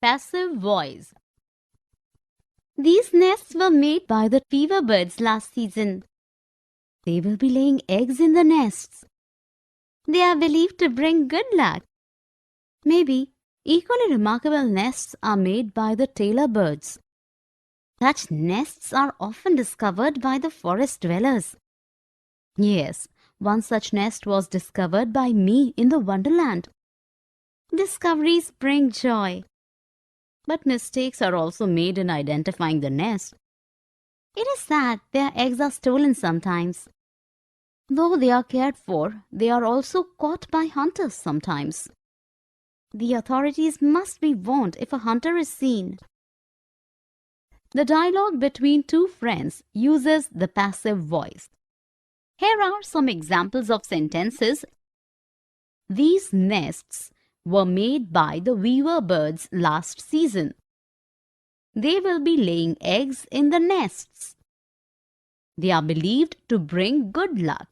Passive voice. These nests were made by the weaver birds last season. They will be laying eggs in the nests. They are believed to bring good luck. Maybe equally remarkable nests are made by the tailor birds. Such nests are often discovered by the forest dwellers. Yes, one such nest was discovered by me in the Wonderland. Discoveries bring joy. But mistakes are also made in identifying the nest. It is sad their eggs are stolen sometimes. Though they are cared for, they are also caught by hunters sometimes. The authorities must be warned if a hunter is seen. The dialogue between two friends uses the passive voice. Here are some examples of sentences. These nests were made by the weaver birds last season. They will be laying eggs in the nests. They are believed to bring good luck.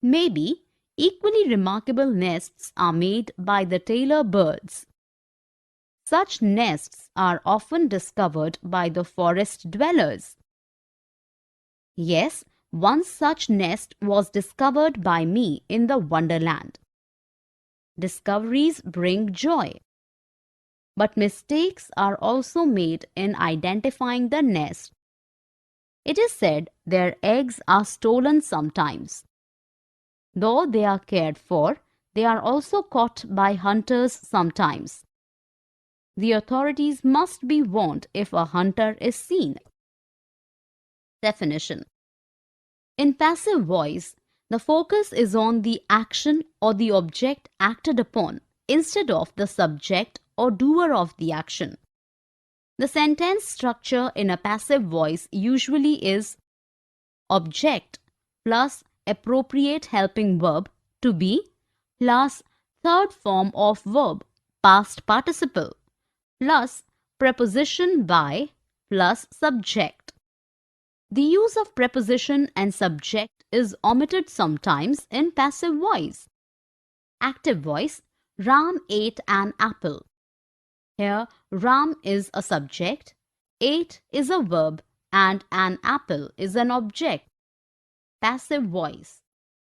Maybe equally remarkable nests are made by the tailor birds. Such nests are often discovered by the forest dwellers. Yes, one such nest was discovered by me in the Wonderland. Discoveries bring joy. But mistakes are also made in identifying the nest. It is said their eggs are stolen sometimes. Though they are cared for, they are also caught by hunters sometimes. The authorities must be warned if a hunter is seen. Definition. In passive voice, the focus is on the action or the object acted upon instead of the subject or doer of the action. The sentence structure in a passive voice usually is object plus appropriate helping verb to be plus third form of verb past participle plus preposition by plus subject. The use of preposition and subject is omitted sometimes in passive voice. Active voice, Ram ate an apple. Here, Ram is a subject, ate is a verb, and an apple is an object. Passive voice,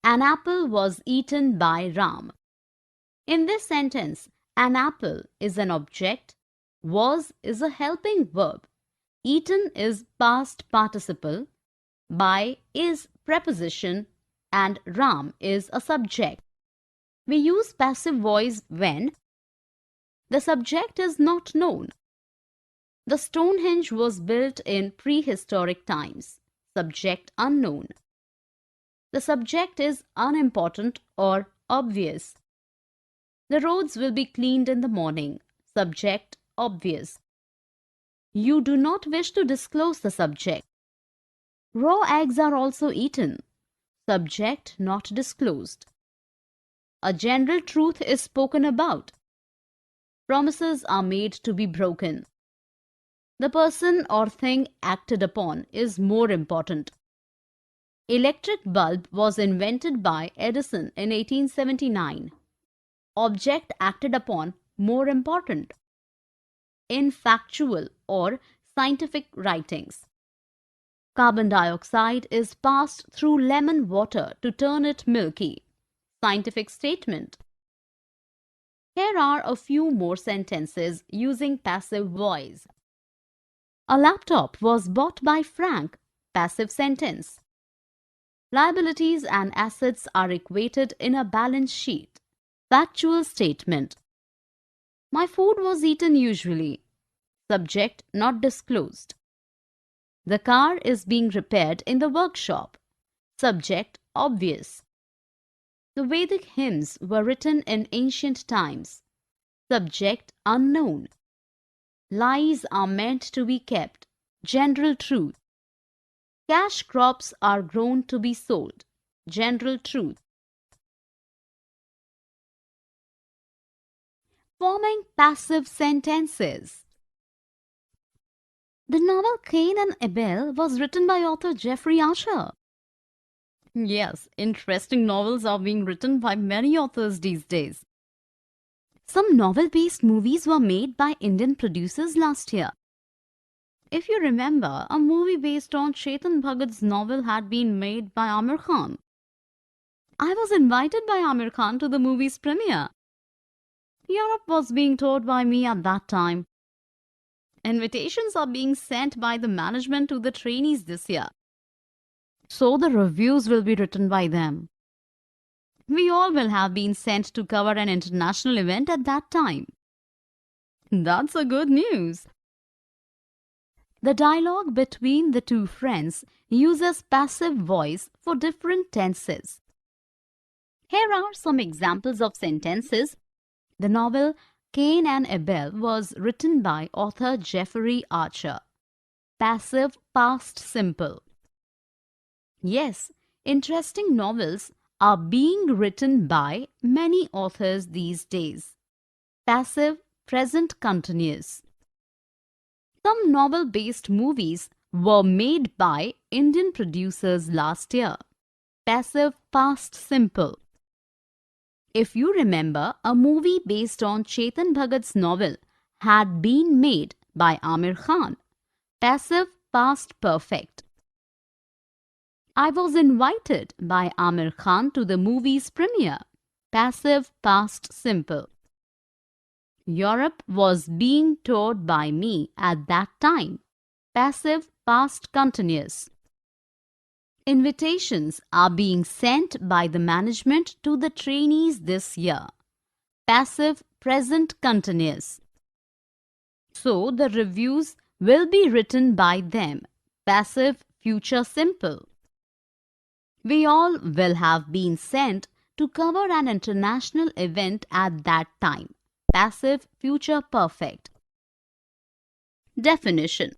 an apple was eaten by Ram. In this sentence, an apple is an object, was is a helping verb, eaten is past participle, by is preposition, and Ram is a subject. We use passive voice when the subject is not known. The Stonehenge was built in prehistoric times. Subject unknown. The subject is unimportant or obvious. The roads will be cleaned in the morning. Subject obvious. You do not wish to disclose the subject. Raw eggs are also eaten. Subject not disclosed. A general truth is spoken about. Promises are made to be broken. The person or thing acted upon is more important. Electric bulb was invented by Edison in 1879. Object acted upon more important. In factual or scientific writings. Carbon dioxide is passed through lemon water to turn it milky. Scientific statement. Here are a few more sentences using passive voice. A laptop was bought by Frank. Passive sentence. Liabilities and assets are equated in a balance sheet. Factual statement. My food was eaten usually. Subject not disclosed. The car is being repaired in the workshop. Subject obvious. The Vedic hymns were written in ancient times. Subject unknown. Lies are meant to be kept. General truth. Cash crops are grown to be sold. General truth. Forming passive sentences. The novel Cain and Abel was written by author Jeffrey Archer. Yes, interesting novels are being written by many authors these days. Some novel-based movies were made by Indian producers last year. If you remember, a movie based on Chetan Bhagat's novel had been made by Amir Khan. I was invited by Amir Khan to the movie's premiere. Europe was being toured by me at that time. Invitations are being sent by the management to the trainees this year. So the reviews will be written by them. We all will have been sent to cover an international event at that time. That's a good news. The dialogue between the two friends uses passive voice for different tenses. Here are some examples of sentences. The novel Cain and Abel was written by author Jeffrey Archer. Passive past simple. Yes, interesting novels are being written by many authors these days. Passive present continuous. Some novel-based movies were made by Indian producers last year. Passive past simple. If you remember, a movie based on Chetan Bhagat's novel had been made by Amir Khan. Passive past perfect. I was invited by Amir Khan to the movie's premiere. Passive past simple. Europe was being toured by me at that time. Passive past continuous. Invitations are being sent by the management to the trainees this year. Passive present continuous. So the reviews will be written by them. Passive future simple. We all will have been sent to cover an international event at that time. Passive future perfect. Definition.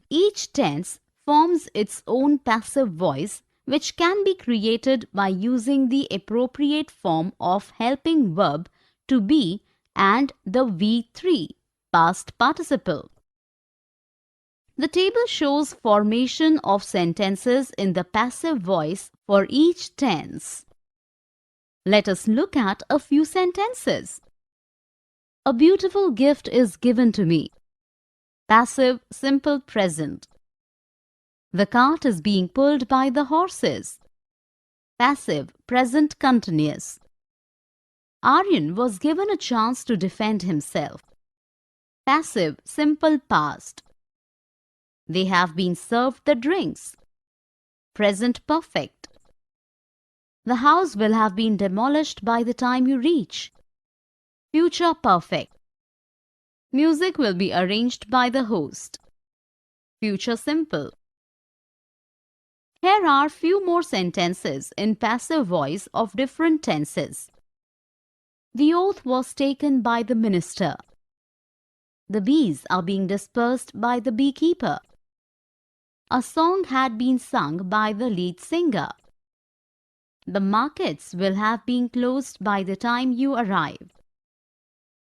Each tense forms its own passive voice which can be created by using the appropriate form of helping verb to be and the V3 past participle. The table shows formation of sentences in the passive voice for each tense. Let us look at a few sentences. A beautiful gift is given to me. Passive simple present. The cart is being pulled by the horses. Passive present continuous. Aryan was given a chance to defend himself. Passive simple past. They have been served the drinks. Present perfect. The house will have been demolished by the time you reach. Future perfect. Music will be arranged by the host. Future simple. Here are few more sentences in passive voice of different tenses. The oath was taken by the minister. The bees are being dispersed by the beekeeper. A song had been sung by the lead singer. The markets will have been closed by the time you arrive.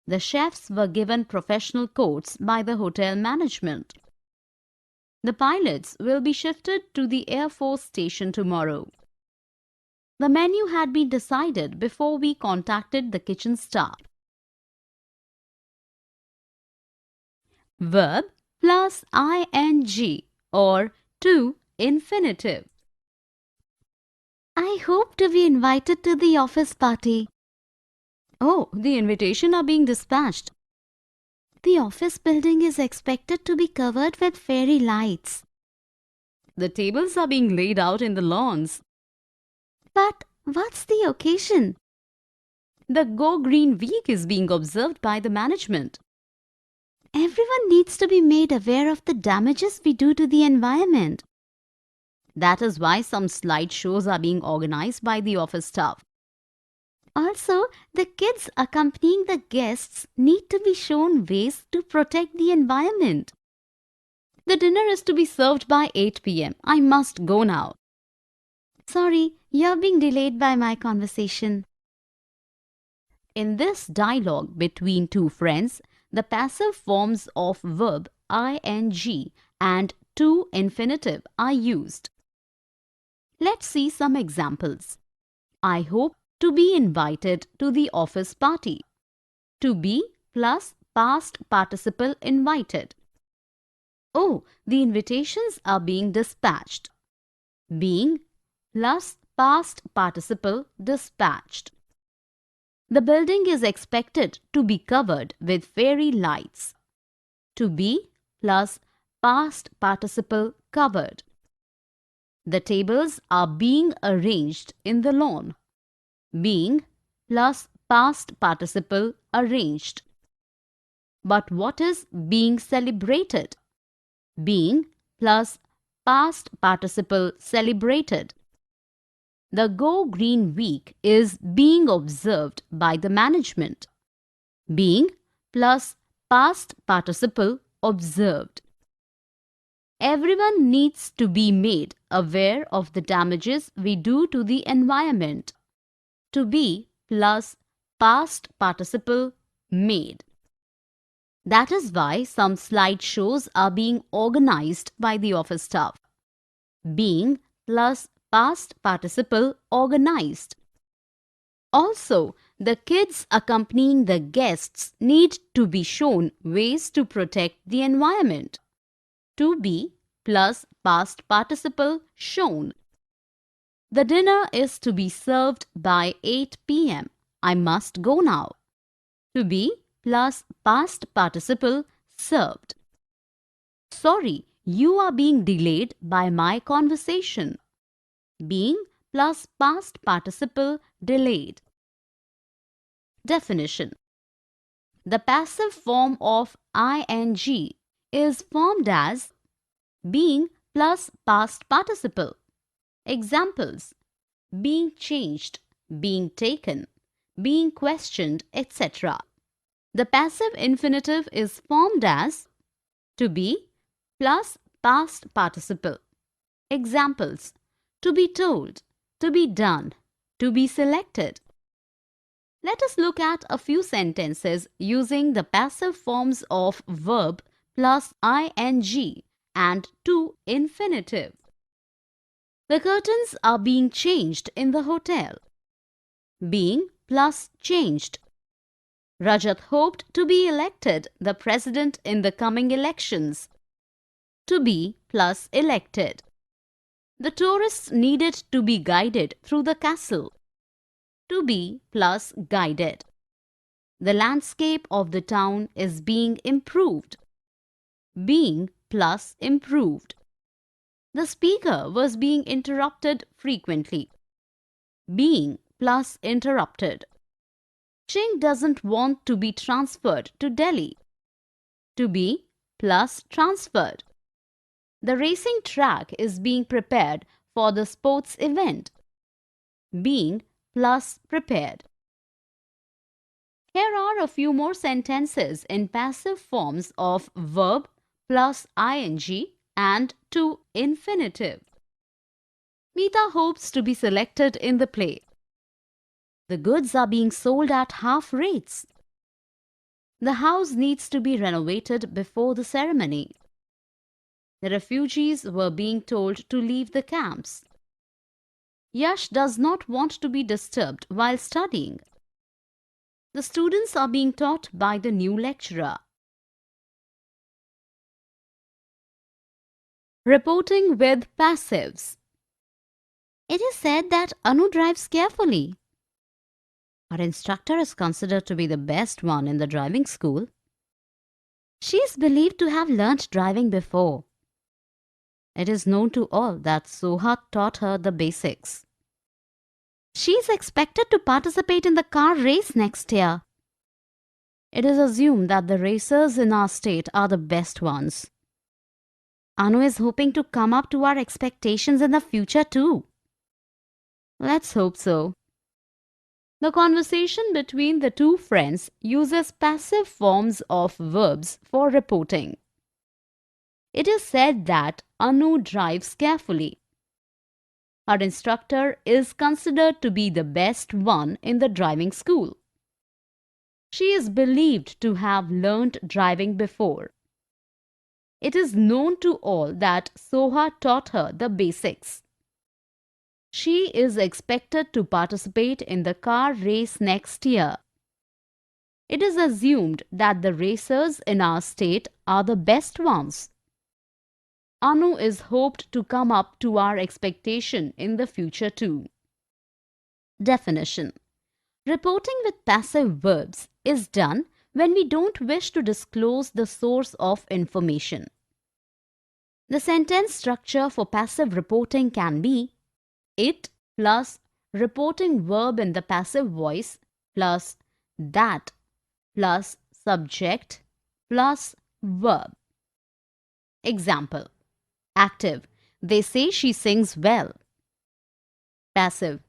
The chefs were given professional coats by the hotel management. The pilots will be shifted to the Air Force station tomorrow. The menu had been decided before we contacted the kitchen staff. Verb plus ing or to infinitive. I hope to be invited to the office party. Oh, the invitation are being dispatched. The office building is expected to be covered with fairy lights. The tables are being laid out in the lawns. But what's the occasion? The Go Green Week is being observed by the management. Everyone needs to be made aware of the damages we do to the environment. That is why some slideshows are being organized by the office staff. Also, the kids accompanying the guests need to be shown ways to protect the environment. The dinner is to be served by 8 p.m. I must go now. Sorry, you're being delayed by my conversation. In this dialogue between two friends, the passive forms of verb ing and to infinitive are used. Let's see some examples. I hope to be invited to the office party. To be plus past participle invited. Oh, the invitations are being dispatched. Being plus past participle dispatched. The building is expected to be covered with fairy lights. To be plus past participle covered. The tables are being arranged in the lawn. Being plus past participle arranged. But what is being celebrated? Being plus past participle celebrated. The Go Green Week is being observed by the management. Being plus past participle observed. Everyone needs to be made aware of the damages we do to the environment. To be plus past participle made. That is why some slideshows are being organized by the office staff. Being plus past participle organized. Also, the kids accompanying the guests need to be shown ways to protect the environment. To be plus past participle shown. The dinner is to be served by 8 p.m. I must go now. To be plus past participle served. Sorry, you are being delayed by my conversation. Being plus past participle delayed. Definition. The passive form of ing is formed as being plus past participle. Examples: being changed, being taken, being questioned, etc. The passive infinitive is formed as to be plus past participle. Examples: to be told, to be done, to be selected. Let us look at a few sentences using the passive forms of verb plus ing and to infinitive. The curtains are being changed in the hotel. Being plus changed. Rajat hoped to be elected the president in the coming elections. To be plus elected. The tourists needed to be guided through the castle. To be plus guided. The landscape of the town is being improved. Being plus improved. The speaker was being interrupted frequently. Being plus interrupted. Ching doesn't want to be transferred to Delhi. To be plus transferred. The racing track is being prepared for the sports event. Being plus prepared. Here are a few more sentences in passive forms of verb plus ing and to infinitive. Meeta hopes to be selected in the play. The goods are being sold at half rates. The house needs to be renovated before the ceremony. The refugees were being told to leave the camps. Yash does not want to be disturbed while studying. The students are being taught by the new lecturer. Reporting with passives. It is said that Anu drives carefully. Her instructor is considered to be the best one in the driving school. She is believed to have learnt driving before. It is known to all that Soha taught her the basics. She is expected to participate in the car race next year. It is assumed that the racers in our state are the best ones. Anu is hoping to come up to our expectations in the future too. Let's hope so. The conversation between the two friends uses passive forms of verbs for reporting. It is said that Anu drives carefully. Her instructor is considered to be the best one in the driving school. She is believed to have learnt driving before. It is known to all that Soha taught her the basics. She is expected to participate in the car race next year. It is assumed that the racers in our state are the best ones. Anu is hoped to come up to our expectation in the future too. Definition. Reporting with passive verbs is done when we don't wish to disclose the source of information. The sentence structure for passive reporting can be it plus reporting verb in the passive voice plus that plus subject plus verb. Example. Active. They say she sings well. Passive.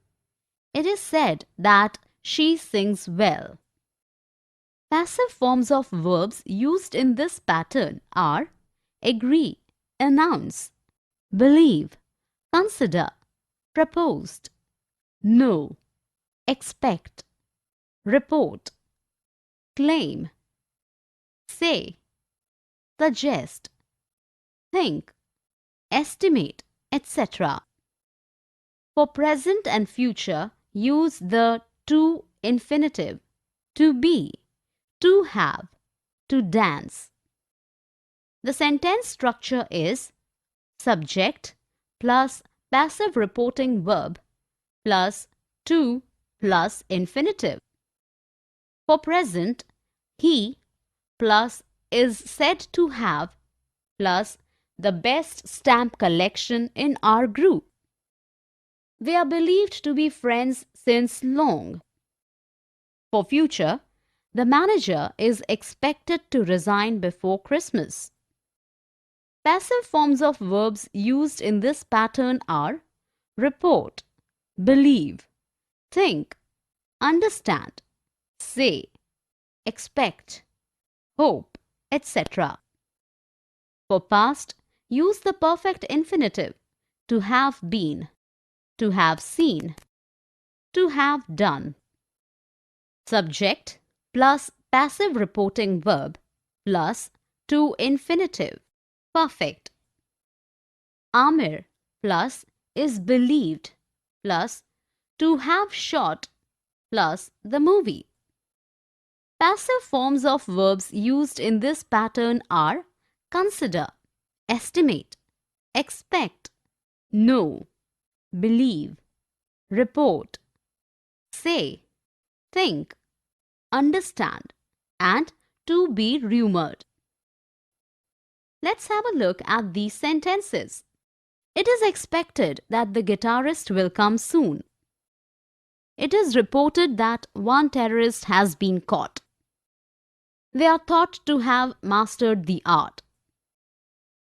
It is said that she sings well. Passive forms of verbs used in this pattern are agree, announce, believe, consider, proposed, know, expect, report, claim, say, suggest, think, estimate, etc. For present and future, use the to infinitive, to be, to have, to dance. The sentence structure is subject plus passive reporting verb plus to plus infinitive. For present, he plus is said to have plus the best stamp collection in our group. They are believed to be friends since long. For future, the manager is expected to resign before Christmas. Passive forms of verbs used in this pattern are report, believe, think, understand, say, expect, hope, etc. For past, use the perfect infinitive to have been, to have seen, to have done. Subject plus passive reporting verb plus to infinitive, perfect. Amir plus is believed plus to have shot plus the movie. Passive forms of verbs used in this pattern are consider, estimate, expect, know, believe, report, say, think, understand, and to be rumored. Let's have a look at these sentences. It is expected that the guitarist will come soon. It is reported that one terrorist has been caught. They are thought to have mastered the art.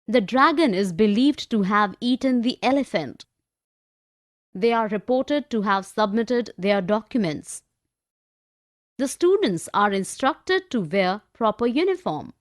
The dragon is believed to have eaten the elephant. They are reported to have submitted their documents. The students are instructed to wear proper uniform.